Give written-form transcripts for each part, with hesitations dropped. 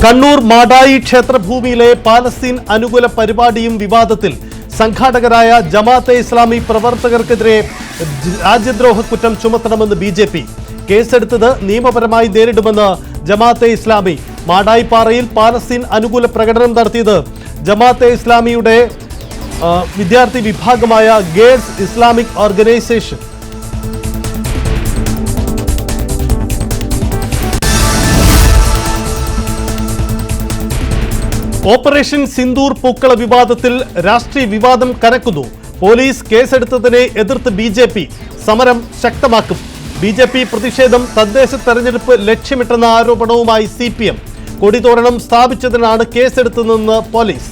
Kannur Madayi ക്ഷേത്രഭൂമിയിലെ Palestine അനുകൂല പരിപാടിയും വിവാദത്തിൽ സംഘാടകരായ ജമാഅത്തെ ഇസ്ലാമി പ്രവർത്തകർക്കെതിരെ രാജ്യദ്രോഹ കുറ്റം ചുമത്തണമെന്ന് ബിജെപി. കേസെടുത്തത് നിയമപരമായി നേരിടുമെന്ന് ജമാഅത്തെ ഇസ്ലാമി. മാടായിപ്പാറയിൽ പാലസ്തീൻ അനുകൂല പ്രകടനം നടത്തിയത് ജമാഅത്തെ ഇസ്ലാമിയുടെ വിദ്യാർത്ഥി വിഭാഗമായ girls Islamic organisation. Operation Sindoor പൂക്കള വിവാദത്തിൽ രാഷ്ട്രീയ വിവാദം കനക്കുന്നു. പോലീസ് കേസെടുത്തതിനെ എതിർത്ത് ബിജെപി സമരം ശക്തമാക്കും. ബിജെപി പ്രതിഷേധം തദ്ദേശ തെരഞ്ഞെടുപ്പ് ലക്ഷ്യമിട്ടെന്ന ആരോപണവുമായി സിപിഎം. കൊടിതോരണം സ്ഥാപിച്ചതിനാണ് കേസെടുത്തതെന്ന് പോലീസ്.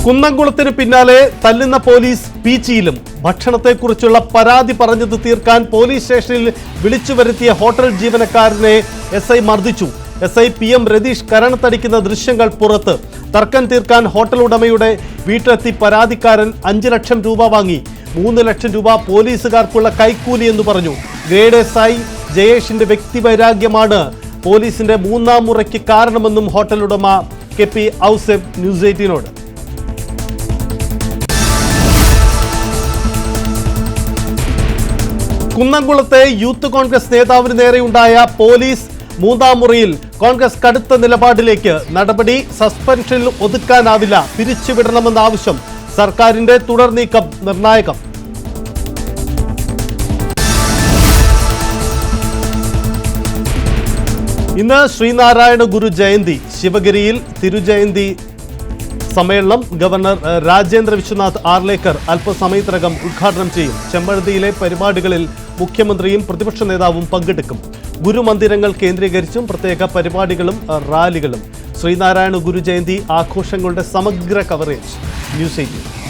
കുന്നംകുളത്തിന് പിന്നാലെ തല്ലുന്ന പോലീസ് പീച്ചിയിലും. ഭക്ഷണത്തെക്കുറിച്ചുള്ള പരാതി പറഞ്ഞത് തീർക്കാൻ പോലീസ് സ്റ്റേഷനിൽ വിളിച്ചു വരുത്തിയ ഹോട്ടൽ ജീവനക്കാരനെ എസ്ഐ മർദ്ദിച്ചു. എസ്ഐ PM രതീഷ് കരണത്തടിക്കുന്ന ദൃശ്യങ്ങൾ പുറത്ത്. തർക്കം തീർക്കാൻ ഹോട്ടൽ ഉടമയുടെ വീട്ടിലെത്തി പരാതിക്കാരൻ 5 ലക്ഷം രൂപ വാങ്ങി. 3 ലക്ഷം രൂപ പോലീസുകാർക്കുള്ള കൈക്കൂലി എന്ന് പറഞ്ഞു. ഗ്രേഡ് SI ജയേഷിന്റെ വ്യക്തിവൈരാഗ്യമാണ് പോലീസിന്റെ 3ാം മുറയ്ക്ക് കാരണമെന്നും ഹോട്ടൽ ഉടമ KP ഔസേബ് ന്യൂസ് 18നോട്. കുന്നംകുളത്തെ യൂത്ത് കോൺഗ്രസ് നേതാവിന് നേരെയുണ്ടായ പോലീസ് 3ാം മുറിയിൽ കോൺഗ്രസ് കടുത്ത നിലപാടിലേക്ക്. നടപടി സസ്പെൻഷനിൽ ഒതുക്കാനാവില്ല, പിരിച്ചുവിടണമെന്ന ആവശ്യം. സർക്കാരിന്റെ തുടർ നീക്കം നിർണായകം. ഇന്ന് ശ്രീനാരായണ ഗുരു ജയന്തി. ശിവഗിരിയിൽ തിരുജയന്തി സമ്മേളനം ഗവർണർ രാജേന്ദ്ര വിശ്വനാഥ് ആർലേക്കർ അല്പസമയത്തിനകം ഉദ്ഘാടനം ചെയ്യും. ചെമ്പഴന്തിയിലെ പരിപാടികളിൽ മുഖ്യമന്ത്രിയും പ്രതിപക്ഷ നേതാവും പങ്കെടുക്കും. ഗുരുമന്ദിരങ്ങൾ കേന്ദ്രീകരിച്ചും പ്രത്യേക പരിപാടികളും റാലികളും. ശ്രീനാരായണ ഗുരു ജയന്തി ആഘോഷങ്ങളുടെ സമഗ്ര കവറേജ് ന്യൂസ് 18.